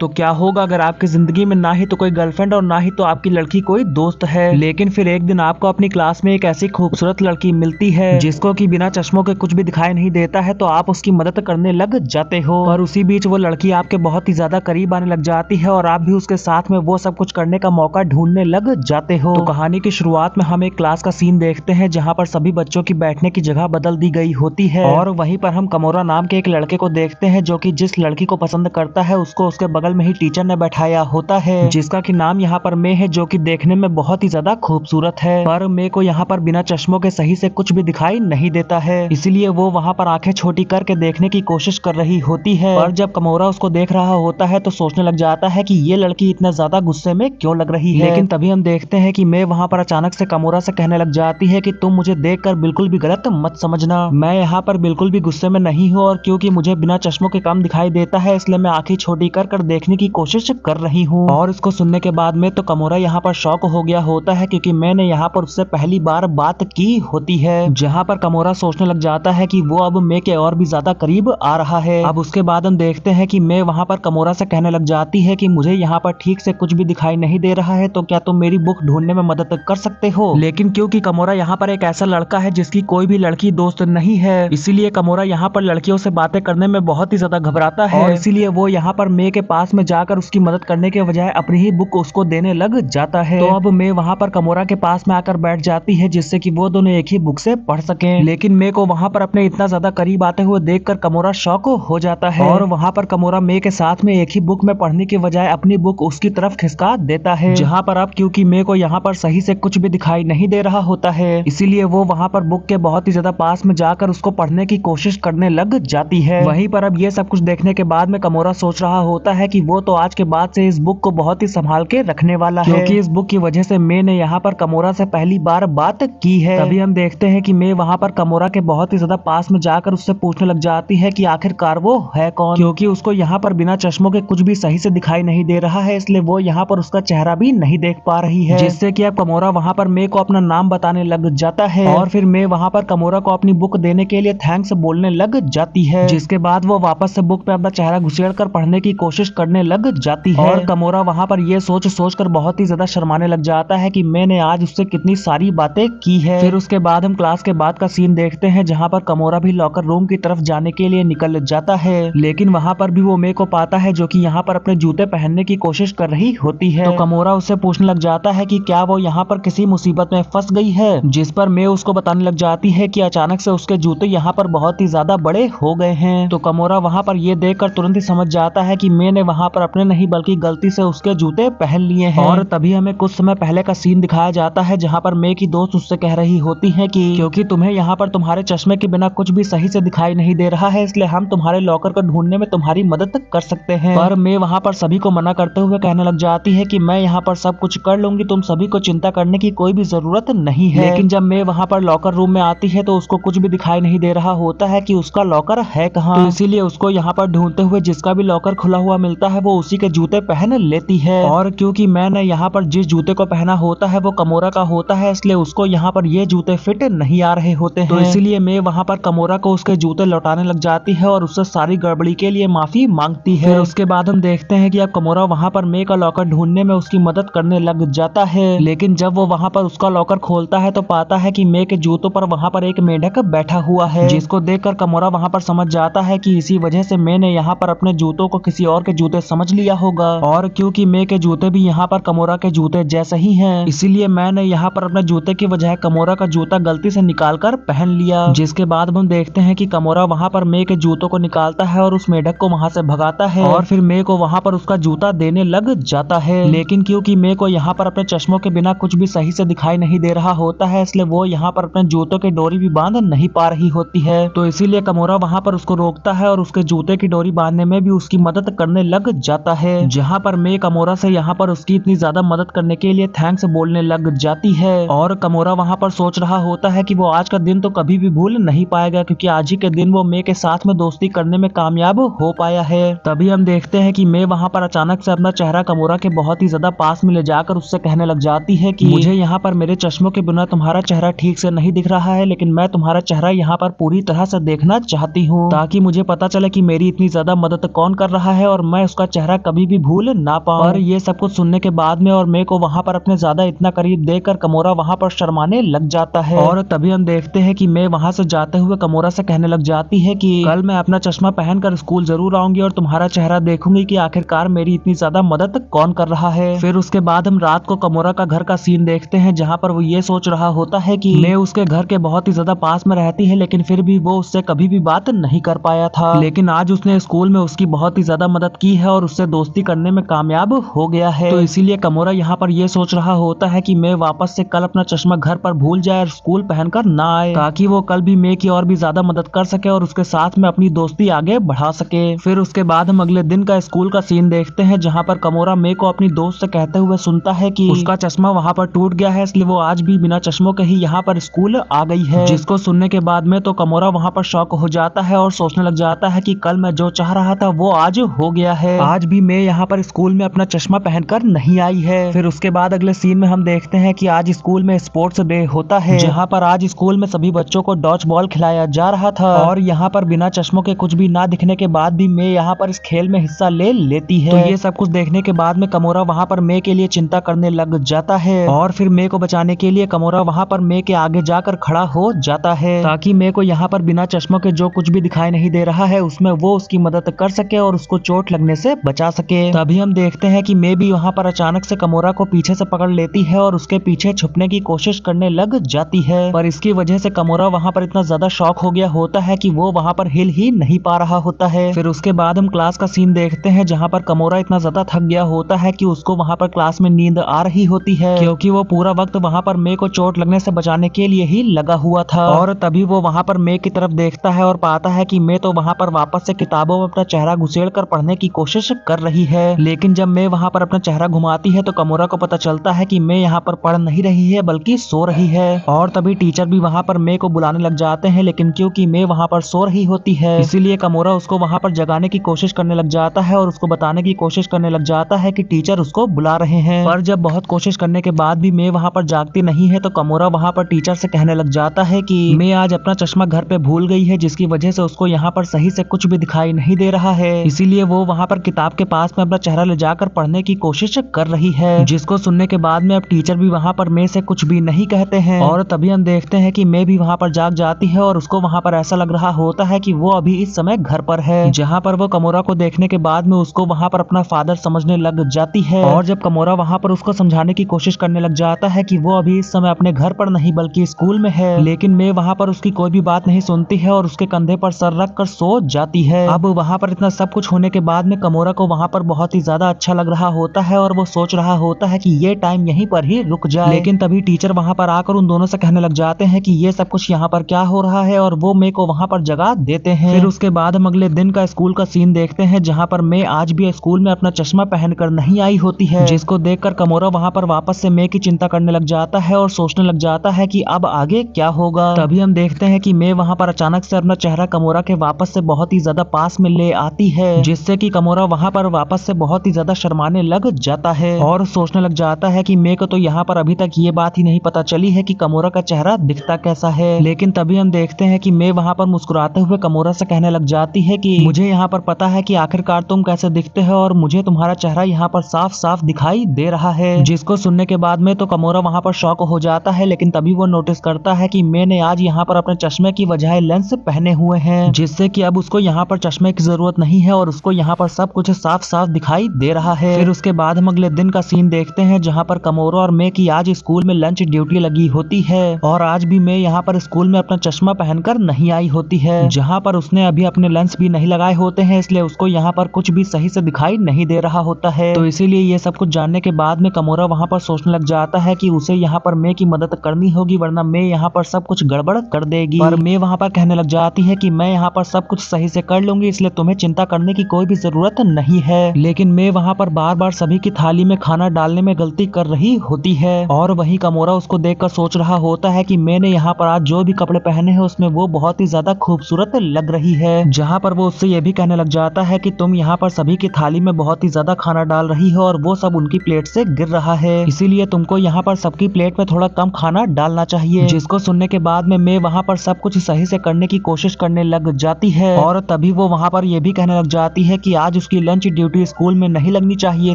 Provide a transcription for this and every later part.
तो क्या होगा अगर आपकी जिंदगी में ना ही तो कोई गर्लफ्रेंड और ना ही तो आपकी लड़की कोई दोस्त है, लेकिन फिर एक दिन आपको अपनी क्लास में एक ऐसी खूबसूरत लड़की मिलती है जिसको कि बिना चश्मों के कुछ भी दिखाई नहीं देता है, तो आप उसकी मदद करने लग जाते हो। और उसी बीच वो लड़की आपके बहुत ही ज्यादा करीब आने लग जाती है और आप भी उसके साथ में वो सब कुछ करने का मौका ढूंढने लग जाते हो। तो कहानी की शुरुआत में हम एक क्लास का सीन देखते हैं जहाँ पर सभी बच्चों की बैठने की जगह बदल दी गई होती है और वहीं पर हम कमोरा नाम के एक लड़के को देखते हैं जो कि जिस लड़की को पसंद करता है उसको उसके बगल में ही टीचर ने बैठाया होता है, जिसका कि नाम यहाँ पर मे है, जो कि देखने में बहुत ही ज्यादा खूबसूरत है। पर मे को यहाँ पर बिना चश्मों के सही से कुछ भी दिखाई नहीं देता है, इसलिए वो वहाँ पर आंखें छोटी करके देखने की कोशिश कर रही होती है। और जब कमोरा उसको देख रहा होता है तो सोचने लग जाता है कि ये लड़की इतना ज्यादा गुस्से में क्यों लग रही है। लेकिन तभी हम देखते हैं कि मे वहाँ पर अचानक से कमोरा से कहने लग जाती है कि तुम मुझे देखकर बिल्कुल भी गलत मत समझना, मैं यहाँ पर बिल्कुल भी गुस्से में नहीं हूँ और क्योंकि मुझे बिना चश्मों के कम दिखाई देता है इसलिए मैं आंखें छोटी कर देखने की कोशिश कर रही हूँ। और इसको सुनने के बाद में तो कमोरा यहाँ पर शॉक हो गया होता है क्योंकि मैंने यहाँ पर उससे पहली बार बात की होती है, जहाँ पर कमोरा सोचने लग जाता है कि वो अब मे के और भी ज्यादा करीब आ रहा है। अब उसके बाद हम देखते हैं कि मे वहाँ पर कमोरा से कहने लग जाती है कि मुझे यहाँ पर ठीक से कुछ भी दिखाई नहीं दे रहा है, तो क्या तुम मेरी बुक ढूंढने में मदद कर सकते हो। लेकिन क्योंकि कमोरा यहाँ पर एक ऐसा लड़का है जिसकी कोई भी लड़की दोस्त नहीं है, इसीलिए कमोरा यहाँ पर लड़कियों से बातें करने में बहुत ही ज्यादा घबराता है और इसीलिए वो यहाँ पर मे के पास में जाकर उसकी मदद करने के बजाय अपनी ही बुक उसको देने लग जाता है। तो अब मे वहाँ पर कमोरा के पास में आकर बैठ जाती है जिससे कि वो दोनों एक ही बुक से पढ़ सकें। लेकिन मे को वहाँ पर अपने इतना ज्यादा करीब आते हुए देखकर कमोरा शॉक हो जाता है और वहाँ पर कमोरा मे के साथ में एक ही बुक में पढ़ने के बजाय अपनी बुक उसकी तरफ खिसका देता है, जहाँ पर अब क्योंकि मे को यहाँ पर सही से कुछ भी दिखाई नहीं दे रहा होता है इसीलिए वो वहाँ पर बुक के बहुत ही ज्यादा पास में जाकर उसको पढ़ने की कोशिश करने लग जाती है। वहीं पर अब ये सब कुछ देखने के बाद में कमोरा सोच रहा होता है कि वो तो आज के बाद से इस बुक को बहुत ही संभाल के रखने वाला है, क्योंकि इस बुक की वजह से मे ने यहाँ पर कमोरा से पहली बार बात की है। तभी हम देखते हैं कि मे वहाँ पर कमोरा के बहुत ही ज्यादा पास में जाकर उससे पूछने लग जाती है कि आखिरकार वो है कौन, क्योंकि उसको यहाँ पर बिना चश्मों के कुछ भी सही से दिखाई नहीं दे रहा है, इसलिए वो यहाँ पर उसका चेहरा भी नहीं देख पा रही है, जिससे कि अब कमोरा वहाँ पर मे को अपना नाम बताने लग जाता है और फिर मे वहाँ पर कमोरा को अपनी बुक देने के लिए थैंक्स बोलने लग जाती है, जिसके बाद वो वापस से बुक पे अपना चेहरा घुसेड़ कर पढ़ने की कोशिश करने लग जाती है। और कमोरा वहाँ पर ये सोच कर बहुत ही ज्यादा शर्माने लग जाता है कि मैंने आज उससे कितनी सारी बातें की है। फिर उसके बाद हम क्लास के बाद का सीन देखते हैं जहाँ पर कमोरा भी लॉकर रूम की तरफ जाने के लिए निकल जाता है, लेकिन वहाँ पर भी वो मे को पाता है जो कि यहाँ पर अपने जूते पहनने की कोशिश कर रही होती है। तो कमोरा उससे पूछने लग जाता है कि क्या वो यहाँ पर किसी मुसीबत में फंस गई है, जिस पर मे उसको बताने लग जाती है कि अचानक से उसके जूते यहाँ पर बहुत ही ज्यादा बड़े हो गए हैं। तो कमोरा वहाँ पर ये देखकर तुरंत ही समझ जाता है कि मे ने वहाँ पर अपने नहीं बल्कि गलती से उसके जूते पहन लिए हैं। और तभी हमें कुछ समय पहले का सीन दिखाया जाता है जहाँ पर मे की दोस्त उससे कह रही होती है कि क्योंकि तुम्हें यहाँ पर तुम्हारे चश्मे के बिना कुछ भी सही से दिखाई नहीं दे रहा है, इसलिए हम तुम्हारे लॉकर को ढूंढने में तुम्हारी मदद कर सकते हैं। पर मे वहाँ पर सभी को मना करते हुए कहने लग जाती है कि मैं यहाँ पर सब कुछ कर लूंगी, तुम सभी को चिंता करने की कोई भी जरूरत नहीं है। लेकिन जब मे वहाँ पर लॉकर रूम में आती है तो उसको कुछ भी दिखाई नहीं दे रहा होता है कि उसका लॉकर है कहाँ, तो इसीलिए उसको यहाँ पर ढूंढते हुए जिसका भी लॉकर खुला हुआ मिलता है वो उसी के जूते पहन लेती है। और क्योंकि मैंने यहाँ पर जिस जूते को पहना होता है वो कमोरा का होता है, इसलिए उसको यहाँ पर ये जूते फिट नहीं आ रहे होते हैं, तो इसीलिए मैं वहाँ पर कमोरा को उसके जूते लौटाने लग जाती है और उससे सारी गड़बड़ी के लिए माफी मांगती है। फिर उसके बाद हम देखते हैं कि अब कमोरा वहाँ पर मे का लॉकर ढूंढने में उसकी मदद करने लग जाता है, लेकिन जब वो वहाँ पर उसका लॉकर खोलता है तो पाता है कि मे के जूतों पर वहाँ पर एक मेढक बैठा हुआ है, जिसको देखकर कमोरा वहाँ पर समझ जाता है कि इसी वजह से मे ने यहाँ पर अपने जूतों को किसी और के जूते समझ लिया होगा। और क्योंकि मे के जूते भी यहाँ पर कमोरा के जूते जैसे ही हैं, इसीलिए मैंने यहाँ पर अपने जूते की बजाय कमोरा का जूता गलती से निकाल कर पहन लिया। जिसके बाद हम देखते हैं कि कमोरा वहाँ पर मे के जूतों को निकालता है और उस मेढक को वहाँ से भगाता है और फिर मे को वहाँ पर उसका जूता देने लग जाता है। लेकिन क्योंकि मे को यहाँ पर अपने चश्मों के बिना कुछ भी सही से दिखाई नहीं दे रहा होता है, इसलिए वो यहाँ पर अपने जूतों की डोरी भी बांध नहीं पा रही होती है, तो इसीलिए कमोरा वहाँ पर उसको रोकता है और उसके जूते की डोरी बांधने में भी उसकी मदद करने लग जाता है। जहाँ पर मे कमोरा से यहाँ पर उसकी इतनी ज्यादा मदद करने के लिए थैंक्स बोलने लग जाती है और कमोरा वहाँ पर सोच रहा होता है कि वो आज का दिन तो कभी भी भूल नहीं पाएगा, क्योंकि आज ही के दिन वो मे के साथ में दोस्ती करने में कामयाब हो पाया है। तभी हम देखते हैं कि मे वहाँ पर अचानक से अपना चेहरा कमोरा के बहुत ही ज्यादा पास में ले जाकर उससे कहने लग जाती है कि मुझे यहाँ पर मेरे चश्मों के बिना तुम्हारा चेहरा ठीक से नहीं दिख रहा है, लेकिन मैं तुम्हारा चेहरा यहाँ पर पूरी तरह से देखना चाहती हूँ ताकि मुझे पता चले कि मेरी इतनी ज्यादा मदद कौन कर रहा है और मैं उसका चेहरा कभी भी भूल ना पाऊं। पर ये सब कुछ सुनने के बाद में और मे को वहाँ पर अपने ज्यादा इतना करीब देखकर कमोरा वहाँ पर शर्माने लग जाता है। और तभी हम देखते हैं कि मे वहाँ से जाते हुए कमोरा से कहने लग जाती है कि कल मैं अपना चश्मा पहनकर स्कूल जरूर आऊंगी और तुम्हारा चेहरा देखूंगी कि आखिरकार मेरी इतनी ज्यादा मदद कौन कर रहा है। फिर उसके बाद हम रात को कमोरा का घर का सीन देखते हैं जहाँ पर वो ये सोच रहा होता है कि मे उसके घर के बहुत ही ज्यादा पास में रहती है, लेकिन फिर भी वो उससे कभी भी बात नहीं कर पाया था। लेकिन आज उसने स्कूल में उसकी बहुत ही ज्यादा मदद की है और उससे दोस्ती करने में कामयाब हो गया है। तो इसीलिए कमोरा यहाँ पर ये सोच रहा होता है कि मे वापस से कल अपना चश्मा घर पर भूल जाए और स्कूल पहनकर ना आए, ताकि वो कल भी मे की और भी ज्यादा मदद कर सके और उसके साथ में अपनी दोस्ती आगे बढ़ा सके। फिर उसके बाद हम अगले दिन का स्कूल का सीन देखते हैं जहाँ पर कमोरा मे को अपनी दोस्त से कहते हुए सुनता है कि उसका चश्मा वहाँ पर टूट गया है, इसलिए वो आज भी बिना चश्मों के ही यहाँ पर स्कूल आ गई है। जिसको सुनने के बाद में तो कमोरा वहाँ पर शॉक हो जाता है और सोचने लग जाता है कि कल मैं जो चाह रहा था वो आज हो गया है। आज भी मैं यहाँ पर स्कूल में अपना चश्मा पहनकर नहीं आई है। फिर उसके बाद अगले सीन में हम देखते हैं कि आज स्कूल में स्पोर्ट्स डे होता है, जहाँ पर आज स्कूल में सभी बच्चों को डॉज बॉल खिलाया जा रहा था। और यहाँ पर बिना चश्मों के कुछ भी ना दिखने के बाद भी मैं यहाँ पर इस खेल में हिस्सा ले लेती है। तो ये सब कुछ देखने के बाद में कमोरा वहाँ पर मे के लिए चिंता करने लग जाता है और फिर मे को बचाने के लिए कमोरा वहाँ पर मे के आगे जाकर खड़ा हो जाता है, ताकि मे को यहाँ पर बिना चश्मों के जो कुछ भी दिखाई नहीं दे रहा है उसमें वो उसकी मदद कर सके और उसको चोट लगने से बचा सके। तभी हम देखते हैं कि मे भी वहाँ पर अचानक से कमोरा को पीछे से पकड़ लेती है और उसके पीछे छुपने की कोशिश करने लग जाती है। पर इसकी वजह से कमोरा वहाँ पर इतना ज्यादा शॉक हो गया होता है कि वो वहाँ पर हिल ही नहीं पा रहा होता है। फिर उसके बाद हम क्लास का सीन देखते हैं जहाँ पर कमोरा इतना ज्यादा थक गया होता है कि उसको वहाँ पर क्लास में नींद आ रही होती है, क्योंकि वो पूरा वक्त वहाँ पर मे को चोट लगने से बचाने के लिए ही लगा हुआ था। और तभी वो वहाँ पर मे की तरफ देखता है और पाता है कि मे तो वहाँ पर वापस से किताबों में अपना चेहरा घुसेड़ कर पढ़ने की कोशिश कर रही है। लेकिन जब मे वहाँ पर अपना चेहरा घुमाती है तो कमोरा को पता चलता है कि मे यहाँ पर पढ़ नहीं रही है बल्कि सो रही है। और तभी टीचर भी वहाँ पर मे को बुलाने लग जाते हैं, लेकिन क्योंकि मे वहाँ पर सो रही होती है इसीलिए कमोरा उसको वहाँ पर जगाने की कोशिश करने लग जाता है और उसको बताने की कोशिश करने लग जाता है कि टीचर उसको बुला रहे हैं। पर जब बहुत कोशिश करने के बाद भी मे वहाँ पर जागती नहीं है तो कमोरा वहाँ पर टीचर से कहने लग जाता है कि मे आज अपना चश्मा घर पे भूल गई है, जिसकी वजह से उसको यहाँ पर सही से कुछ भी दिखाई नहीं दे रहा है, इसीलिए वो वहाँ पर किताब के पास में अपना चेहरा ले जाकर पढ़ने की कोशिश कर रही है। जिसको सुनने के बाद में अब टीचर भी वहाँ पर मे से कुछ भी नहीं कहते हैं। और तभी हम देखते हैं कि मे भी वहाँ पर जाग जाती है और उसको वहाँ पर ऐसा लग रहा होता है कि वो अभी इस समय घर पर है, जहाँ पर वो कमोरा को देखने के बाद में उसको वहाँ पर अपना फादर समझने लग जाती है। और जब कमोरा वहाँ पर उसको समझाने की कोशिश करने लग जाता है कि वो अभी इस समय अपने घर पर नहीं बल्कि स्कूल में है, लेकिन मे वहाँ पर उसकी कोई भी बात नहीं सुनती है और उसके कंधे पर सर रख कर सो जाती है। अब वहाँ पर इतना सब कुछ होने के बाद में कमोरा को वहाँ पर बहुत ही ज्यादा अच्छा लग रहा होता है और वो सोच रहा होता है कि ये टाइम यहीं पर ही रुक जाए। लेकिन तभी टीचर वहाँ पर आकर उन दोनों से कहने लग जाते हैं कि ये सब कुछ यहाँ पर क्या हो रहा है और वो मे को वहाँ पर जगा देते हैं। फिर उसके बाद हम अगले दिन का स्कूल का सीन देखते हैं जहाँ पर मे आज भी स्कूल में अपना चश्मा पहनकर नहीं आई होती है, जिसको देखकर कमोरा वहाँ पर वापस से मे की चिंता करने लग जाता है और सोचने लग जाता है कि अब आगे क्या होगा। तभी हम देखते हैं कि मे वहाँ पर अचानक से अपना चेहरा कमोरा के वापस से बहुत ही ज्यादा पास में ले आती है, जिससे कि कमोरा वहाँ पर वापस से बहुत ही ज्यादा शर्माने लग जाता है और सोचने लग जाता है कि मे को तो यहाँ पर अभी तक ये बात ही नहीं पता चली है कि कमोरा का चेहरा दिखता कैसा है। लेकिन तभी हम देखते हैं कि मे वहाँ पर मुस्कुराते हुए कमोरा से कहने लग जाती है कि मुझे यहाँ पर पता है कि आखिरकार तुम कैसे दिखते हो और मुझे तुम्हारा चेहरा यहाँ पर साफ साफ दिखाई दे रहा है। जिसको सुनने के बाद में तो कमोरा वहाँ पर शॉक हो जाता है, लेकिन तभी वो नोटिस करता है कि मैंने आज यहाँ पर अपने चश्मे की बजाय लेंस पहने हुए हैं, जिससे कि अब उसको यहाँ पर चश्मे की जरूरत नहीं है और उसको यहाँ पर सब कुछ साफ साफ दिखाई दे रहा है। फिर उसके बाद हम अगले दिन का सीन देखते हैं जहाँ पर कमोरा और मे की आज स्कूल में लंच ड्यूटी लगी होती है और आज भी मे यहाँ पर स्कूल में अपना चश्मा पहनकर नहीं आई होती है, जहाँ पर उसने अभी अपने लेंस भी नहीं लगाए होते हैं, इसलिए उसको यहाँ पर कुछ भी सही से दिखाई नहीं दे रहा होता है। तो इसीलिए ये सब कुछ जानने के बाद में कमोरा वहाँ पर सोचने लग जाता है कि उसे यहाँ पर मे की मदद करनी होगी, वरना मे यहाँ पर सब कुछ गड़बड़ कर देगी। और मे वहाँ पर कहने लग जाती है कि मैं यहाँ पर सब कुछ सही से कर लूंगी, इसलिए तुम्हें चिंता करने की कोई भी जरूरत नहीं है। लेकिन मे वहाँ पर बार बार सभी की थाली में खाना डालने में गलती कर रही होती है और वही कमोरा उसको देखकर सोच रहा होता है कि मैंने यहाँ पर आज जो भी कपड़े पहने हैं उसमें वो बहुत ही ज्यादा खूबसूरत लग रही है। जहाँ पर वो उससे ये भी कहने लग जाता है कि तुम यहाँ पर सभी की थाली में बहुत ही ज्यादा खाना डाल रही हो और वो सब उनकी प्लेट से गिर रहा है, इसीलिए तुमको यहाँ पर सबकी प्लेट में थोड़ा कम खाना डालना चाहिए। जिसको सुनने के बाद में मैं वहाँ पर सब कुछ सही से करने की कोशिश करने लग जाती है और तभी वो वहाँ पर ये भी कहने लग जाती है कि आज आज उसकी लंच ड्यूटी स्कूल में नहीं लगनी चाहिए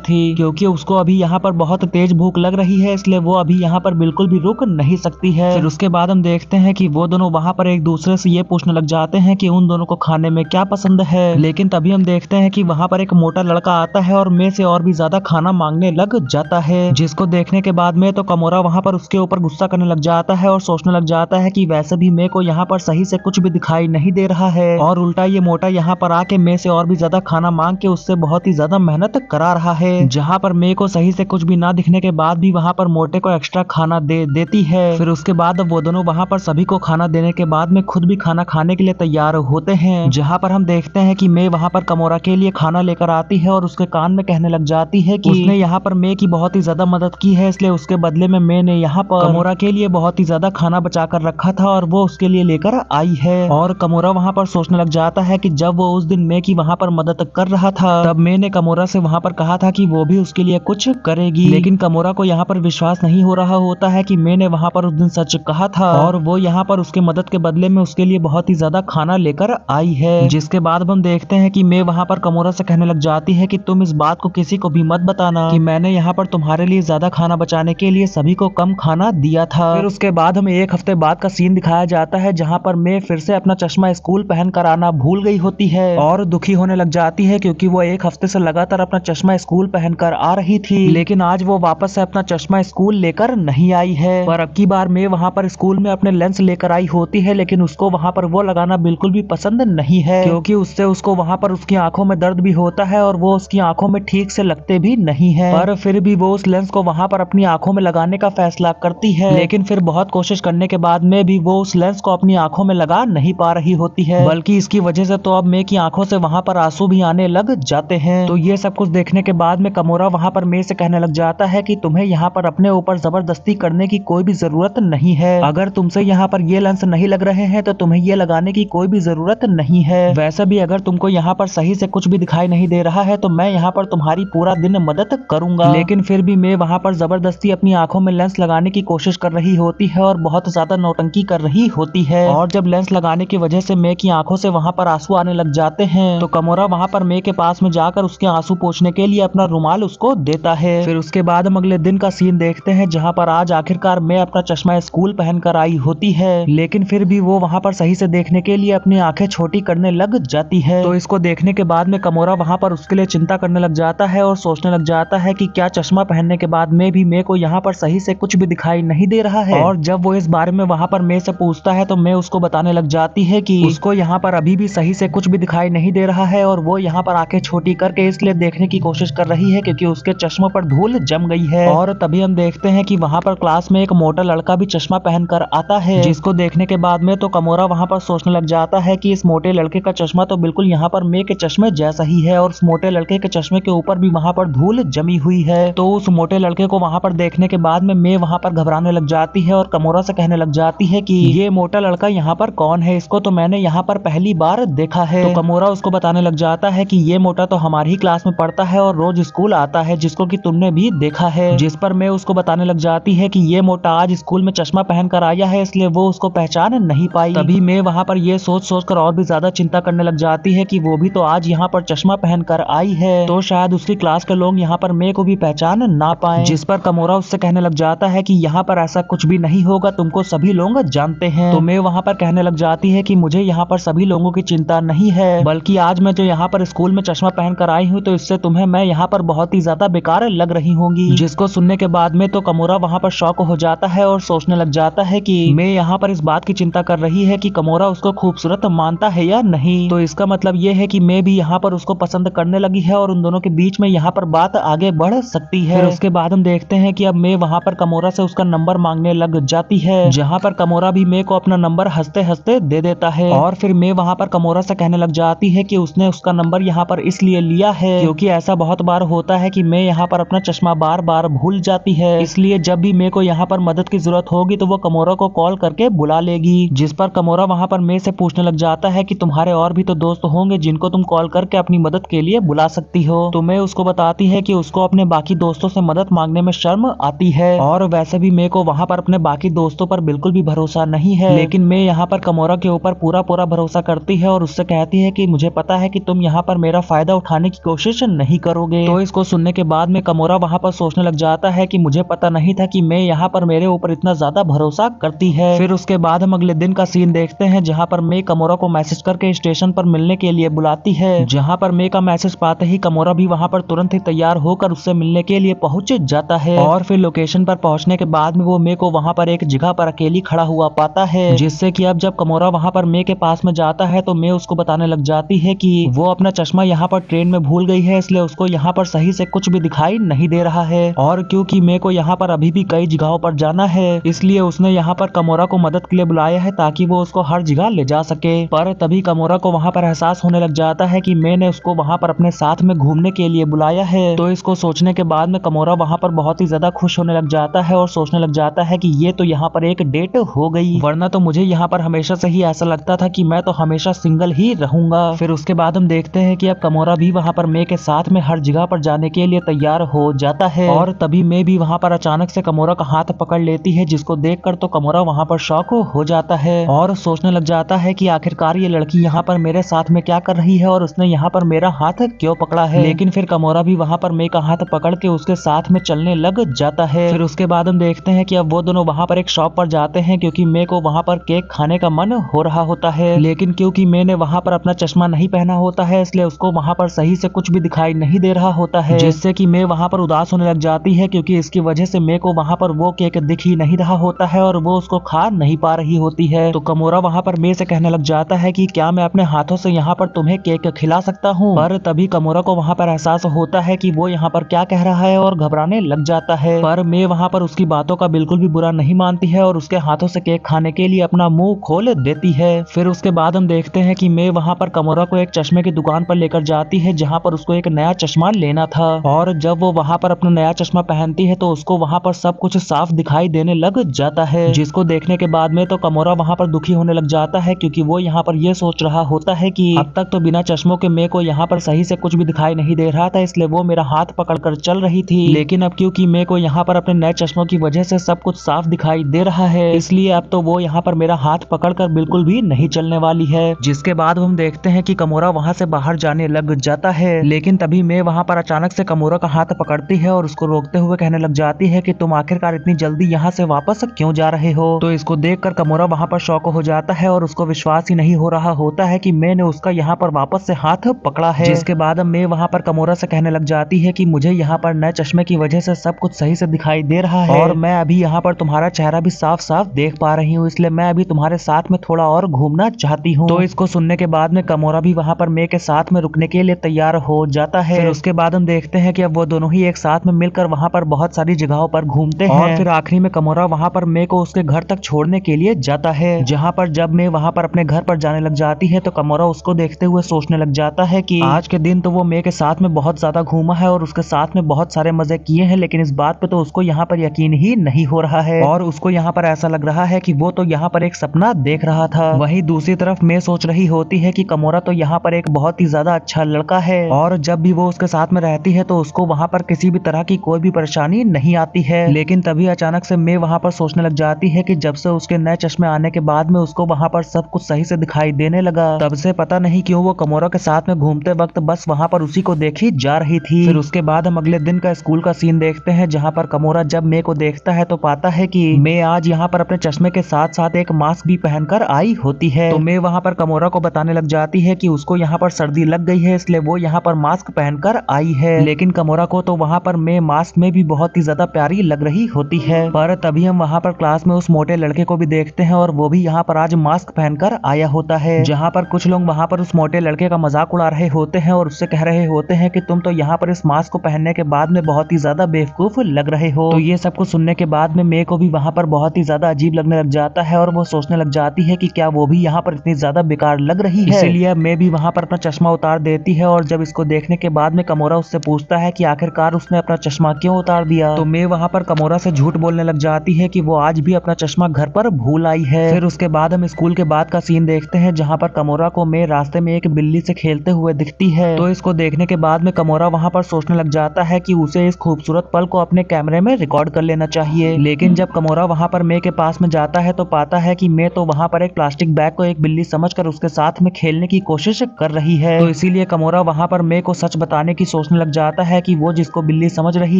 थी, क्योंकि उसको अभी यहाँ पर बहुत तेज भूख लग रही है, इसलिए वो अभी यहाँ पर बिल्कुल भी रुक नहीं सकती है। फिर उसके बाद हम देखते हैं कि वो दोनों वहाँ पर एक दूसरे से ये पूछने लग जाते हैं कि उन दोनों को खाने में क्या पसंद है। लेकिन तभी हम देखते हैं कि वहाँ पर एक मोटा लड़का आता है और मे से और भी ज्यादा खाना मांगने लग जाता है, जिसको देखने के बाद में तो कमोरा वहाँ पर उसके ऊपर गुस्सा करने लग जाता है और सोचने लग जाता है कि वैसे भी मे को यहाँ पर सही से कुछ भी दिखाई नहीं दे रहा है और उल्टा ये मोटा यहाँ पर आके मे से और भी ज्यादा खाना मांग के उससे बहुत ही ज्यादा मेहनत करा रहा है, जहाँ पर मे को सही से कुछ भी ना दिखने के बाद भी वहाँ पर मोटे को एक्स्ट्रा खाना दे देती है। फिर उसके बाद वो दोनों वहाँ पर सभी को खाना देने के बाद में खुद भी खाना खाने के लिए तैयार होते हैं, जहाँ पर हम देखते हैं कि मे वहाँ पर कमोरा के लिए खाना लेकर आती है और उसके कान में कहने लग जाती है कि उसने यहाँ पर मे की बहुत ही ज्यादा मदद की है, इसलिए उसके बदले में मे ने यहाँ पर कमोरा के लिए बहुत ही ज्यादा खाना बचा कर रखा था और वो उसके लिए लेकर आई है। और कमोरा वहाँ पर सोचने लग जाता है कि जब वो उस दिन मे की वहाँ पर मदद कर रहा था तब मे ने कमोरा से वहाँ पर कहा था कि वो भी उसके लिए कुछ करेगी, लेकिन कमोरा को यहाँ पर विश्वास नहीं हो रहा होता है कि मे ने वहाँ पर उस दिन सच कहा था और वो यहाँ पर उसके मदद के बदले में उसके लिए बहुत ही ज्यादा खाना लेकर आई है। जिसके बाद हम देखते हैं कि मे वहाँ पर कमोरा से कहने लग जाती है कि तुम इस बात को किसी को भी मत बताना कि मैंने यहाँ पर तुम्हारे लिए ज्यादा खाना बचाने के लिए सभी को कम खाना दिया था। फिर उसके बाद हमें एक हफ्ते बाद का सीन दिखाया जाता है, जहाँ पर मे फिर से अपना चश्मा स्कूल पहन कर आना भूल गई होती है और दुखी होने लग जाती है, क्योंकि वो एक हफ्ते से लगातार अपना चश्मा स्कूल पहनकर आ रही थी, लेकिन आज वो वापस से अपना चश्मा स्कूल लेकर नहीं आई है। पर अब की बार मे वहाँ पर स्कूल में अपने लेंस लेकर आई होती है, लेकिन उसको वहाँ पर वो लगाना बिल्कुल भी पसंद नहीं है, क्योंकि उससे उसको वहाँ पर उसकी आंखों में दर्द भी होता है और वो उसकी आंखों में ठीक से लगते भी नहीं है। पर फिर भी वो उस लेंस को वहाँ पर अपनी आंखों में लगाने का फैसला करती है, लेकिन फिर बहुत कोशिश करने के बाद में भी वो उस लेंस को अपनी आंखों में लगा नहीं पा रही होती है, बल्कि इसकी वजह से तो अब मे की आंखों से वहाँ पर आंसू भी आने लग जाते हैं। तो ये सब कुछ देखने के बाद में कमोरा वहाँ पर मे से कहने लग जाता है कि तुम्हें यहाँ पर अपने ऊपर जबरदस्ती करने की कोई भी जरूरत नहीं है, अगर तुमसे यहाँ पर ये लेंस नहीं लग रहे हैं तो तुम्हें ये लगाने की कोई भी जरूरत नहीं है। वैसे भी अगर तुमको यहाँ पर सही से कुछ भी दिखाई नहीं दे रहा है तो मैं यहाँ पर तुम्हारी पूरा दिन मदद करूंगा। लेकिन फिर भी मे वहाँ पर जबरदस्ती अपनी आंखों में लेंस लगाने की कोशिश कर रही होती है और बहुत ज्यादा नौटंकी कर रही होती है, और जब लेंस लगाने की वजह से मे की आंखों से वहाँ पर आंसू आने लग जाते हैं तो कमोरा वहाँ पर मे के पास में जाकर उसके आंसू पोंछने के लिए अपना रुमाल उसको देता है। फिर उसके बाद हम अगले दिन का सीन देखते हैं, जहाँ पर आज आखिरकार मे अपना चश्मा स्कूल पहनकर आई होती है, लेकिन फिर भी वो वहाँ पर सही से देखने के लिए अपनी आंखें छोटी करने लग जाती है। तो इसको देखने के बाद में कमोरा वहाँ पर उसके लिए चिंता करने लग जाता है और सोचने लग जाता है कि क्या चश्मा पहनने के बाद में भी मे को यहाँ पर सही से कुछ भी दिखाई नहीं दे रहा है। और जब वो इस बारे में वहाँ पर मे से पूछता है तो मे उसको बताने लग जाती है कि उसको यहाँ पर अभी भी सही से कुछ भी दिखाई नहीं दे रहा है और वो यहाँ पर आंखें छोटी करके इसलिए देखने की कोशिश कर रही है क्योंकि उसके चश्मों पर धूल जम गई है। और तभी हम देखते हैं कि वहाँ पर क्लास में एक मोटा लड़का भी चश्मा पहनकर आता है, जिसको देखने के बाद में तो कमोरा वहाँ पर सोचने लग जाता है कि इस मोटे लड़के का चश्मा तो बिल्कुल यहाँ पर मे के चश्मे जैसा ही है और उस मोटे लड़के के चश्मे के ऊपर भी वहाँ पर धूल जमी हुई है। तो उस मोटे लड़के को वहाँ पर देखने के बाद में मे वहाँ पर घबराने लग जाती है और कमोरा से कहने लग जाती है कि ये मोटा लड़का यहाँ पर कौन है, इसको तो मैंने यहाँ पर पहली बार देखा है। तो कमोरा उसको बताने लग जाता है कि ये मोटा तो हमारी ही क्लास में पढ़ता है और रोज स्कूल आता है, जिसको कि तुमने भी देखा है। जिस पर मैं उसको बताने लग जाती है कि ये मोटा आज स्कूल में चश्मा पहन कर आया है, इसलिए वो उसको पहचान नहीं पाई। तभी मैं वहाँ पर ये सोच कर और भी ज्यादा चिंता करने लग जाती है कि वो भी तो आज यहाँ पर चश्मा पहन कर आई है, तो शायद उसकी क्लास के लोग यहाँ पर मे को भी पहचान ना पाए। जिस पर कमोरा उससे कहने लग जाता है कि यहाँ पर ऐसा कुछ भी नहीं होगा, तुमको सभी लोग जानते हैं। तो मैं वहाँ पर कहने लग जाती है कि मुझे यहाँ पर सभी लोगों की चिंता नहीं है, बल्कि आज मैं जो यहाँ पर स्कूल में चश्मा पहन कर आई हूँ तो इससे तुम्हें मैं यहाँ पर बहुत ही ज्यादा बेकार लग रही होंगी। जिसको सुनने के बाद में तो कमोरा वहाँ पर शॉक हो जाता है और सोचने लग जाता है कि मैं यहाँ पर इस बात की चिंता कर रही है कि कमोरा उसको खूबसूरत मानता है या नहीं। तो इसका मतलब ये है कि मैं भी यहाँ पर उसको पसंद करने लगी है और उन दोनों के बीच में यहाँ पर बात आगे बढ़ सकती है। फिर उसके बाद हम देखते हैं कि अब मैं वहाँ पर कमोरा से उसका नंबर मांगने लग जाती है, जहाँ पर कमोरा भी मैं को अपना नंबर हंसते हंसते दे देता है। और फिर मैं वहाँ पर कमोरा से कहने लग जाती है कि उसने उसका नंबर यहाँ पर इसलिए लिया है क्योंकि ऐसा बहुत बार होता है कि मैं यहाँ पर अपना चश्मा बार बार भूल जाती है, इसलिए जब भी मैं को यहाँ पर मदद की जरूरत होगी तो वो कमोरा को कॉल करके बुला लेगी। जिस पर कमोरा वहाँ पर मैं से पूछने लग जाता है कि तुम्हारे और भी तो दोस्त होंगे जिनको तुम कॉल करके अपनी मदद के लिए बुला सकती हो। तो मैं उसको बताती है कि उसको अपने बाकी दोस्तों से मदद मांगने में शर्म आती है, और वैसे भी मैं को वहाँ पर अपने बाकी दोस्तों पर बिल्कुल भी भरोसा नहीं है, लेकिन मैं यहाँ पर कमोरा के ऊपर पूरा भरोसा करती है और उससे कहती है कि मुझे पता है कि तुम यहाँ पर मेरा फायदा उठाने की कोशिश नहीं करोगे। तो इसको सुनने के बाद में कमोरा वहाँ पर सोचने लग जाता है कि मुझे पता नहीं था कि मैं यहाँ पर मेरे ऊपर इतना ज्यादा भरोसा करती है। फिर उसके बाद हम अगले दिन का सीन देखते हैं जहाँ पर मे कमोरा को मैसेज करके स्टेशन पर मिलने के लिए बुलाती है। जहाँ पर मे का मैसेज पाते ही कमोरा भी वहाँ पर तुरंत ही तैयार होकर उससे मिलने के लिए पहुंच जाता है। और फिर लोकेशन पर पहुंचने के बाद में वो मे को वहाँ पर एक जगह पर अकेली खड़ा हुआ पाता है, जिससे कि अब जब कमोरा वहाँ पर मे के पास में जाता है तो मे उसको बताने लग जाती है कि वो अपना चश्मा यहाँ पर ट्रेन में भूल गई है, इसलिए उसको यहाँ पर सही से कुछ भी दिखाई नहीं दे रहा है। और क्योंकि मे को यहाँ पर अभी भी कई जगहों पर जाना है, इसलिए उसने यहाँ पर कमोरा को मदद के लिए बुलाया है ताकि वो उसको हर जगह ले जा सके। पर तभी कमोरा को वहाँ पर एहसास होने लग जाता है कि मे ने उसको वहाँ पर अपने साथ में घूमने के लिए बुलाया है। तो इसको सोचने के बाद में कमोरा वहाँ पर बहुत ही ज्यादा खुश होने लग जाता है और सोचने लग जाता है कि ये तो यहाँ पर एक डेट हो गई, वरना तो मुझे यहाँ पर हमेशा से ही ऐसा लगता था कि मैं तो हमेशा सिंगल ही रहूंगा। फिर उसके बाद हम देखते हैं कि अब कमोरा भी वहाँ पर मे के साथ में हर जगह पर जाने के लिए तैयार हो जाता है। और तभी मे भी वहाँ पर अचानक से कमोरा का हाथ पकड़ लेती है, जिसको देखकर तो कमोरा वहाँ पर शॉक हो जाता है और सोचने लग जाता है कि आखिरकार ये लड़की यहाँ पर मेरे साथ में क्या कर रही है और उसने यहाँ पर मेरा हाथ क्यों पकड़ा है। लेकिन फिर कमोरा भी वहाँ पर मे का हाथ पकड़ के उसके साथ में चलने लग जाता है। फिर उसके बाद हम देखते हैं कि अब वो दोनों वहाँ पर एक शॉप पर जाते हैं क्योंकि मे को वहाँ पर केक खाने का मन हो रहा होता है। लेकिन क्योंकि मे ने वहाँ पर अपना चश्मा नहीं पहना होता है, इसलिए उसको वहाँ पर सही से कुछ भी दिखाई नहीं दे रहा होता है, जिससे कि मे वहाँ पर उदास होने लग जाती है क्योंकि इसकी वजह से मे को वहाँ पर वो केक दिख ही नहीं रहा होता है और वो उसको खा नहीं पा रही होती है। तो कमोरा वहाँ पर मे से कहने लग जाता है कि क्या मैं अपने हाथों से यहाँ पर तुम्हें केक खिला सकता हूँ। पर तभी कमोरा को वहाँ पर एहसास होता है कि वो यहाँ पर क्या कह रहा है और घबराने लग जाता है। पर मे वहाँ पर उसकी बातों का बिल्कुल भी बुरा नहीं मानती है और उसके हाथों से केक खाने के लिए अपना मुंह खोल देती है। फिर उसके बाद हम देखते हैं कि मे वहाँ पर कमोरा को एक चश्मे की दुकान पर लेकर जाती है, जहाँ पर उसको एक नया चश्मा लेना था। और जब वो वहाँ पर अपना नया चश्मा पहनती है तो उसको वहाँ पर सब कुछ साफ दिखाई देने लग जाता है, जिसको देखने के बाद में तो कमोरा वहाँ पर दुखी होने लग जाता है क्योंकि वो यहाँ पर ये सोच रहा होता है कि अब तक तो बिना चश्मों के मे को यहाँ पर सही से कुछ भी दिखाई नहीं दे रहा था, इसलिए वो मेरा हाथ पकड़कर चल रही थी। लेकिन अब क्योंकि मे को यहाँ पर अपने नए चश्मों की वजह से सब कुछ साफ दिखाई दे रहा है, इसलिए अब तो वो यहाँ पर मेरा हाथ पकड़कर बिल्कुल भी नहीं चलने वाली है। जिसके बाद हम देखते हैं कि कमोरा वहाँ से बाहर जाने लग जाता है, लेकिन तभी मे वहाँ पर अचानक से कमोरा का हाथ पकड़ती है और उसको रोकते हुए कहने लग जाती है कि तुम आखिरकार इतनी जल्दी यहाँ से वापस क्यों जा रहे हो। तो इसको देखकर कमोरा वहाँ पर शॉक हो जाता है और उसको विश्वास ही नहीं हो रहा होता है कि मे ने उसका यहाँ पर वापस से हाथ पकड़ा है। जिसके बाद मे वहाँ पर कमोरा से कहने लग जाती है कि मुझे यहाँ पर नए चश्मे की वजह से सब कुछ सही से दिखाई दे रहा है और मैं अभी यहाँ पर तुम्हारा चेहरा भी साफ साफ देख पा रही हूँ, इसलिए मैं अभी तुम्हारे साथ में थोड़ा और घूमना चाहती हूँ। तो इसको सुनने के बाद में कमोरा भी वहाँ पर मे के साथ में रुकने के लिए तैयार हो जाता है। फिर उसके बाद हम देखते हैं कि अब वो दोनों ही एक साथ में मिलकर वहाँ पर बहुत सारी जगहों पर घूमते हैं और फिर आखिरी में कमोरा वहाँ पर मे को उसके घर तक छोड़ने के लिए जाता है। जहाँ पर जब मे वहाँ पर अपने घर पर जाने लग जाती है तो कमोरा उसको देखते हुए सोचने लग जाता है कि आज के दिन तो वो मे के साथ में बहुत ज्यादा घूमा है और उसके साथ में बहुत सारे मजे किए हैं, लेकिन इस बात पे तो उसको यहाँ पर यकीन ही नहीं हो रहा है और उसको यहाँ पर ऐसा लग रहा है कि वो तो यहाँ पर एक सपना देख रहा था। वहीं दूसरी तरफ मे सोच रही होती है कि कमोरा तो यहाँ पर एक बहुत ही ज्यादा अच्छा लड़का है और जब भी वो उसके साथ में रहती है तो उसको वहाँ पर किसी भी तरह की कोई भी परेशानी नहीं आती है। लेकिन तभी अचानक से मे वहाँ पर सोचने लग जाती है कि जब से उसके नए चश्मे आने के बाद में उसको वहाँ पर सब कुछ सही से दिखाई देने लगा, तब से पता नहीं क्यों वो कमोरा के साथ में घूमते वक्त बस वहाँ पर उसी को देखी जा रही थी। फिर उसके बाद हम अगले दिन का स्कूल का सीन देखते हैं, जहाँ पर कमोरा जब मे को देखता है तो पाता है कि मे आज यहाँ पर अपने चश्मे के साथ साथ एक मास्क भी पहनकर आई होती है। तो मे वहाँ पर कमोरा को बताने लग जाती है कि उसको यहाँ पर सर्दी लग गई है, इसलिए वो यहाँ पर मास्क पहनकर आई है। लेकिन कमोरा को तो वहाँ पर मे मास्क में भी बहुत ही ज्यादा प्यारी लग रही होती है। पर तभी हम वहाँ पर क्लास में उस मोटे लड़के को भी देखते हैं और वो भी यहाँ पर आज मास्क पहनकर आया होता है। जहाँ पर कुछ लोग वहाँ पर उस मोटे लड़के का मजाक उड़ा रहे होते हैं और उससे कह रहे होते हैं कि तुम तो यहाँ पर इस मास्क को पहनने के बाद में बहुत ही ज्यादा बेवकूफ लग रहे हो। तो ये सब कुछ सुनने के बाद में मे को भी वहाँ पर बहुत ही ज्यादा अजीब लगने लग जाता है और वो सोचने लग जाती है कि क्या वो भी यहाँ पर इतनी ज्यादा बेकार लग रही है। इसीलिए मे भी वहाँ पर अपना चश्मा उतार देती है और जब इसको देखने के बाद में कमोरा उससे पूछता है कि आखिरकार उसने अपना चश्मा क्यों उतार दिया, तो मे वहाँ पर कमोरा से झूठ बोलने लग जाती है कि वो आज भी अपना चश्मा घर पर भूल आई है। फिर उसके बाद हम स्कूल के बाद का सीन देखते हैं, जहाँ पर कमोरा को मे रास्ते में एक बिल्ली से खेलते हुए दिखती है। तो इसको देखने के बाद में कमोरा वहाँ पर सोचने लग जाता है कि उसे इस खूबसूरत पल को अपने कैमरे में रिकॉर्ड कर लेना चाहिए। लेकिन जब कमोरा वहाँ पर मे के पास में जाता है तो पाता है कि मे तो वहाँ पर एक प्लास्टिक बैग को एक बिल्ली समझकर उसके साथ में खेलने की कोशिश कर रही है। तो इसीलिए कमोरा वहाँ पर मे को सच बताने की सोचने लग जाता है कि वो जिसको बिल्ली समझ रही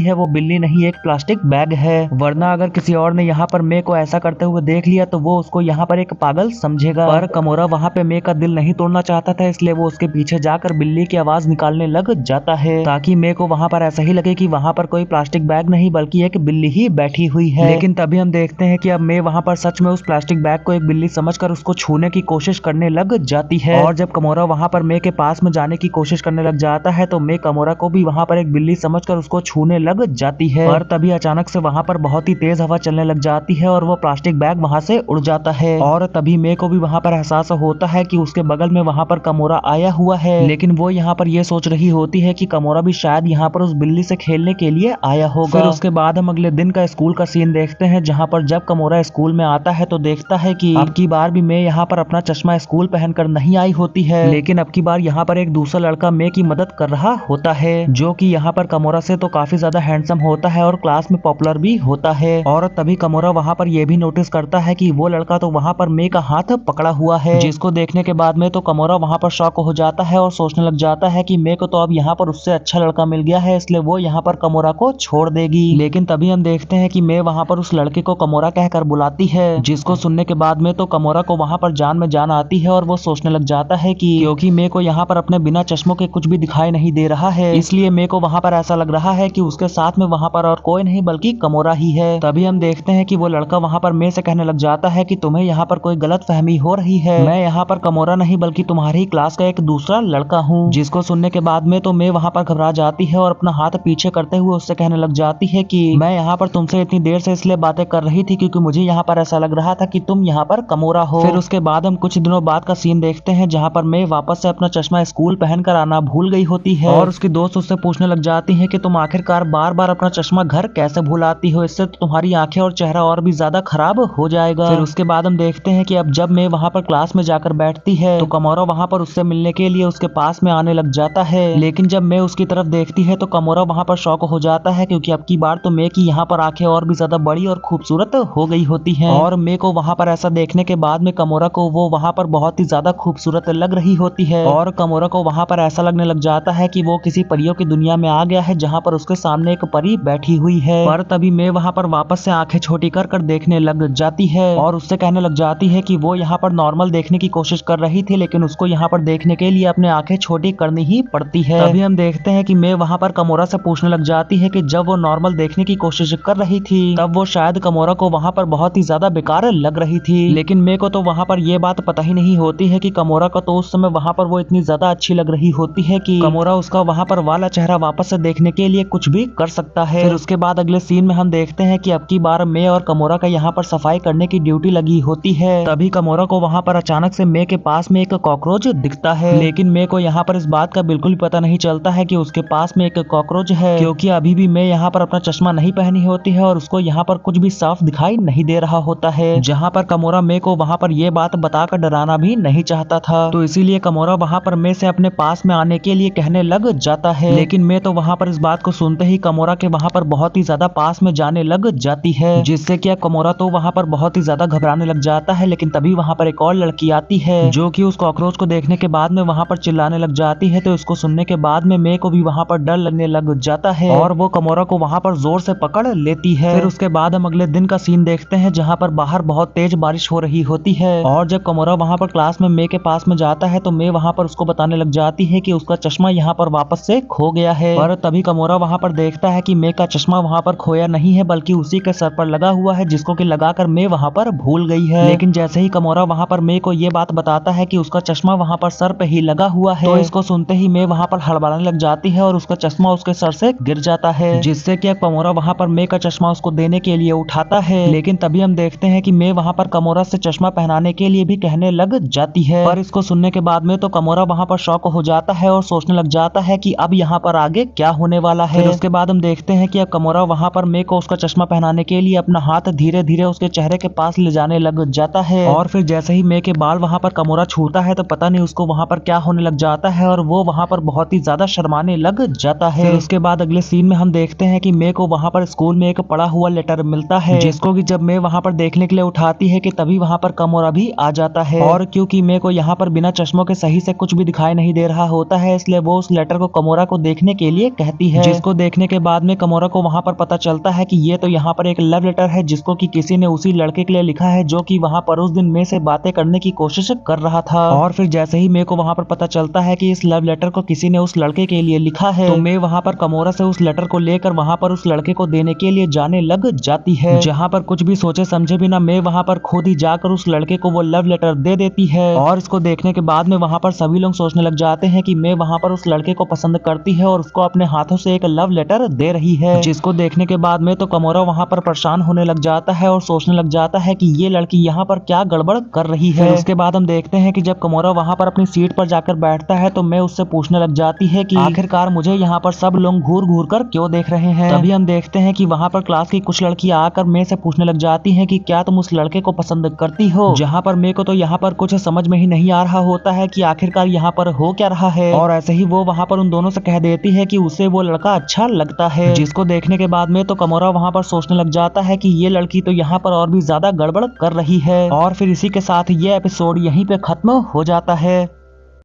है वो बिल्ली नहीं एक प्लास्टिक बैग है, वरना अगर किसी और ने यहाँ पर मे को ऐसा करते हुए देख लिया तो वो उसको यहाँ पर एक पागल समझेगा। पर कमोरा वहाँ पे मे का दिल नहीं तोड़ना चाहता था, इसलिए वो उसके पीछे जाकर बिल्ली की आवाज निकालने लग जाता है ताकि मे को वहाँ पर ऐसा ही लगे कि वहाँ पर कोई प्लास्टिक बैग नहीं बल्कि एक बिल्ली ही बैठी हुई है। लेकिन तभी हम देखते हैं कि अब मे वहाँ पर सच में उस प्लास्टिक बैग को एक बिल्ली समझकर उसको छूने की कोशिश करने लग जाती है। और जब कमोरा वहाँ पर मे के पास में जाने की कोशिश करने लग जाता है तो मे कमोरा को भी वहाँ पर एक बिल्ली समझकर उसको छूने लग जाती है। पर तभी अचानक से वहाँ पर बहुत ही तेज हवा चलने लग जाती है और वो प्लास्टिक बैग वहाँ से उड़ जाता है। और तभी मे को भी वहाँ पर एहसास होता है कि उसके बगल में वहाँ पर कमोरा आया हुआ है, लेकिन वो यहाँ पर ये सोच रही होती है कि कमोरा भी शायद यहाँ पर उस बिल्ली से खेलने के लिए आया होगा। फिर उसके बाद हम अगले दिन का स्कूल का सीन देखते हैं, जहाँ पर जब कमोरा स्कूल में आता है तो देखता है कि अब की बार भी मे यहाँ पर अपना चश्मा स्कूल पहनकर नहीं आई होती है, लेकिन अब की बार यहाँ पर एक दूसरा लड़का मे की मदद कर रहा होता है, जो कि यहाँ पर कमोरा से तो काफी ज्यादा हैंडसम होता है और क्लास में पॉपुलर भी होता है। और तभी कमोरा वहाँ पर यह भी नोटिस करता है कि वो लड़का तो वहाँ पर मे का हाथ पकड़ा हुआ है, जिसको देखने के बाद में तो कमोरा वहाँ पर शॉक हो जाता है और सोचने लग जाता है कि मे को तो अब यहाँ पर उससे अच्छा लड़का मिल गया है, इसलिए वो यहाँ पर कमोरा को छोड़ देगी। लेकिन तभी हम देखते हैं कि मे वहाँ पर उस लड़के को कमोरा कहकर बुलाती है, जिसको सुनने के बाद में तो कमोरा को वहाँ पर जान में जान आती है और वो सोचने लग जाता है कि क्योंकि मे को यहाँ पर अपने बिना चश्मों के कुछ भी दिखाई नहीं दे रहा है, इसलिए मे को वहाँ पर ऐसा लग रहा है कि उसके साथ में वहाँ पर और कोई नहीं बल्कि कमोरा ही है। तभी हम देखते हैं कि वो लड़का वहाँ पर मे से कहने लग जाता है कि तुम्हें यहाँ पर कोई गलत फहमी हो रही है, मैं यहाँ पर कमोरा नहीं बल्कि तुम्हारी क्लास का एक दूसरा लड़का हूँ। जिसको सुनने के बाद में तो मे वहाँ पर घबरा जाती है और अपना हाथ पीछे करते हुए उससे कहने लग जाती है कि मैं यहाँ पर तुमसे इतनी देर से इसलिए बातें कर रही थी क्योंकि मुझे यहाँ पर ऐसा लग रहा था कि तुम यहाँ पर कमोरा हो। फिर उसके बाद हम कुछ दिनों बाद का सीन देखते हैं, जहाँ पर मे वापस से अपना चश्मा स्कूल पहनकर आना भूल गई होती है और उसकी दोस्त उससे पूछने लग जाती है कि तुम आखिरकार बार बार अपना चश्मा घर कैसे भूल आती हो, इससे तो तुम्हारी आंखें और चेहरा और भी ज्यादा खराब हो जाएगा। फिर उसके बाद हम देखते हैं कि अब जब मे वहाँ पर क्लास में जाकर बैठती है तो कमोरा वहाँ पर उससे मिलने के लिए उसके पास में आने लग जाता है, लेकिन जब मे उसकी तरफ देखती है तो कमोरा वहाँ पर शॉक हो जाता है क्योंकि अब की बार तो मे की यहाँ पर आंखें और भी ज्यादा बड़ी और खूबसूरत हो गई होती हैं। और मे को वहाँ पर ऐसा देखने के बाद में कमोरा को वो वहाँ पर बहुत ही ज्यादा खूबसूरत लग रही होती है और कमोरा को वहाँ पर ऐसा लगने लग जाता है कि वो किसी परियों की दुनिया में आ गया है, जहाँ पर उसके सामने एक परी बैठी हुई है। पर तभी मे वहाँ पर वापस से आंखें छोटी कर कर देखने लग जाती है और उससे कहने लग जाती है कि वो यहाँ पर नॉर्मल देखने की कोशिश कर रही थी, लेकिन उसको यहाँ पर देखने के लिए अपने आंखें छोटी करनी ही पड़ती है। तभी हम देखते हैं कि मे वहाँ पर कमोरा से पूछने लग जाती है कि जब वो नॉर्मल देखने की कोशिश कर रही थी तब वो शायद कमोरा को वहाँ पर बहुत ही ज्यादा बेकार लग रही थी, लेकिन मे को तो वहाँ पर ये बात पता ही नहीं होती है कि कमोरा का तो उस समय वहाँ पर वो इतनी ज्यादा अच्छी लग रही होती है कि कमोरा उसका वहाँ पर वाला चेहरा वापस से देखने के लिए कुछ भी कर सकता है। फिर उसके बाद अगले सीन में हम देखते हैं कि अब की बार मे और कमोरा का यहाँ पर सफाई करने की ड्यूटी लगी होती है। तभी कमोरा को वहाँ पर अचानक से मे के पास में एक कॉकरोच दिखता है, लेकिन मे को यहाँ पर इस बात का बिल्कुल पता नहीं चलता है कि उसके पास में एक कॉकरोच है, क्योंकि अभी भी मे यहाँ पर अपना चश्मा नहीं पहनी होती है और उसको यहाँ पर कुछ भी साफ दिखाई नहीं दे रहा होता है, जहाँ पर कमोरा मे को वहाँ पर ये बात बताकर डराना भी नहीं चाहता था। तो इसीलिए कमोरा वहाँ पर मे से अपने पास में आने के लिए कहने लग जाता है, लेकिन मे तो वहाँ पर इस बात को सुनते ही कमोरा के वहाँ पर बहुत ही ज्यादा पास में जाने लग जाती है, जिससे कि कमोरा तो वहाँ पर बहुत ही ज्यादा घबराने लग जाता है। लेकिन तभी वहाँ पर एक और लड़की आती है जो कि उस कॉकरोच को देखने के बाद में वहाँ पर चिल्लाने लग जाती है, तो इसको सुनने के बाद में मे को भी वहाँ पर डर लगने लग जाता है और वो कमोरा को वहाँ पर जोर से पकड़ लेती है। फिर उसके बाद हम अगले दिन का सीन देखते हैं, जहाँ पर बाहर बहुत तेज बारिश हो रही होती है और जब कमोरा वहाँ पर क्लास में मे के पास में जाता है तो मे वहाँ पर उसको बताने लग जाती है कि उसका चश्मा यहाँ पर वापस से खो गया है। पर तभी कमोरा वहाँ पर देखता है कि मे का चश्मा वहाँ पर खोया नहीं है बल्कि उसी के सर पर लगा हुआ है, जिसको कि लगाकर मे वहाँ पर भूल गई है। लेकिन जैसे ही कमोरा वहाँ पर मे को ये बात बताता है कि उसका चश्मा वहाँ पर सर पे ही लगा हुआ है, तो इसको सुनते ही मे वहाँ पर हड़बड़ाने लग जाती है और उसका चश्मा उसके सर से गिर जाता है, जिससे कि कमोरा वहाँ पर मे का चश्मा उसको देने के लिए उठाता है। लेकिन तभी हम देखते हैं कि मे वहाँ पर कमोरा से चश्मा पहनाने के लिए भी कहने लग जाती है, पर इसको सुनने के बाद में तो कमोरा वहाँ पर शॉक हो जाता है और सोचने लग जाता है कि अब यहाँ पर आगे क्या होने वाला है। फिर उसके बाद हम देखते हैं कि अब कमोरा वहाँ पर मे को उसका चश्मा पहनाने के लिए अपना हाथ धीरे धीरे उसके चेहरे के पास ले जाने लग जाता है और फिर जैसे ही मे के बाल वहाँ पर कमोरा छूता है तो पता नहीं उसको वहाँ पर क्या होने लग जाता है और वो वहाँ पर बहुत ही ज्यादा शर्माने लग जाता है। फिर उसके बाद अगले सीन में हम देखते हैं कि मे को वहाँ पर स्कूल में एक पड़ा हुआ लेटर मिलता है, जिसको कि जब मे वहाँ पर देखने के लिए उठाती है कि तभी वहाँ पर कमोरा भी आ जाता है और क्योंकि मे को यहाँ पर बिना चश्मों के सही से कुछ भी दिखाई दिखाई नहीं दे रहा होता है, इसलिए वो उस लेटर को कमोरा को देखने के लिए कहती है, जिसको देखने के बाद में कमोरा को वहाँ पर पता चलता है कि ये तो यहाँ पर एक लव लेटर है जिसको कि किसी ने उसी लड़के के लिए लिखा है जो कि वहाँ पर उस दिन मे से बातें करने की कोशिश कर रहा था। और फिर जैसे ही मे को वहाँ पर पता चलता है कि इस लव लेटर को किसी ने उस लड़के के लिए लिखा है, तो मे वहाँ पर कमोरा से उस लेटर को लेकर वहाँ पर उस लड़के को देने के लिए जाने लग जाती है। जहाँ पर कुछ भी सोचे समझे बिना मे वहाँ पर खुद ही जाकर उस लड़के को वो लव लेटर दे देती है। और इसको देखने के बाद में वहाँ पर सभी लोग सोचने लग जाते हैं कि मे वहाँ पर उस लड़के को पसंद करती है और उसको अपने हाथों से एक लव लेटर दे रही है, जिसको देखने के बाद में तो कमोरा वहाँ पर परेशान होने लग जाता है और सोचने लग जाता है कि ये लड़की यहाँ पर क्या गड़बड़ कर रही है। उसके बाद हम देखते हैं कि जब कमोरा वहाँ पर अपनी सीट पर जाकर बैठता है तो मैं उससे पूछने लग जाती है कि आखिरकार मुझे यहाँ पर सब लोग घूर घूर कर क्यों देख रहे हैं। तभी हम देखते हैं कि वहाँ पर क्लास की कुछ लड़कियां आकर मैं से पूछने लग जाती हैं कि क्या तुम उस लड़के को पसंद करती हो, जहाँ पर मेरे को तो यहाँ पर कुछ समझ में ही नहीं आ रहा होता है कि आखिरकार यहाँ पर हो क्या रहा है। और ऐसे ही वो वहाँ पर उन दोनों से कह देती है कि उसे वो लड़का अच्छा लगता है, जिसको देखने के बाद में तो कमोरा वहाँ पर सोचने लग जाता है कि ये लड़की तो यहाँ पर और भी ज्यादा गड़बड़ कर रही है। और फिर इसी के साथ ये एपिसोड यहीं पे खत्म हो जाता है।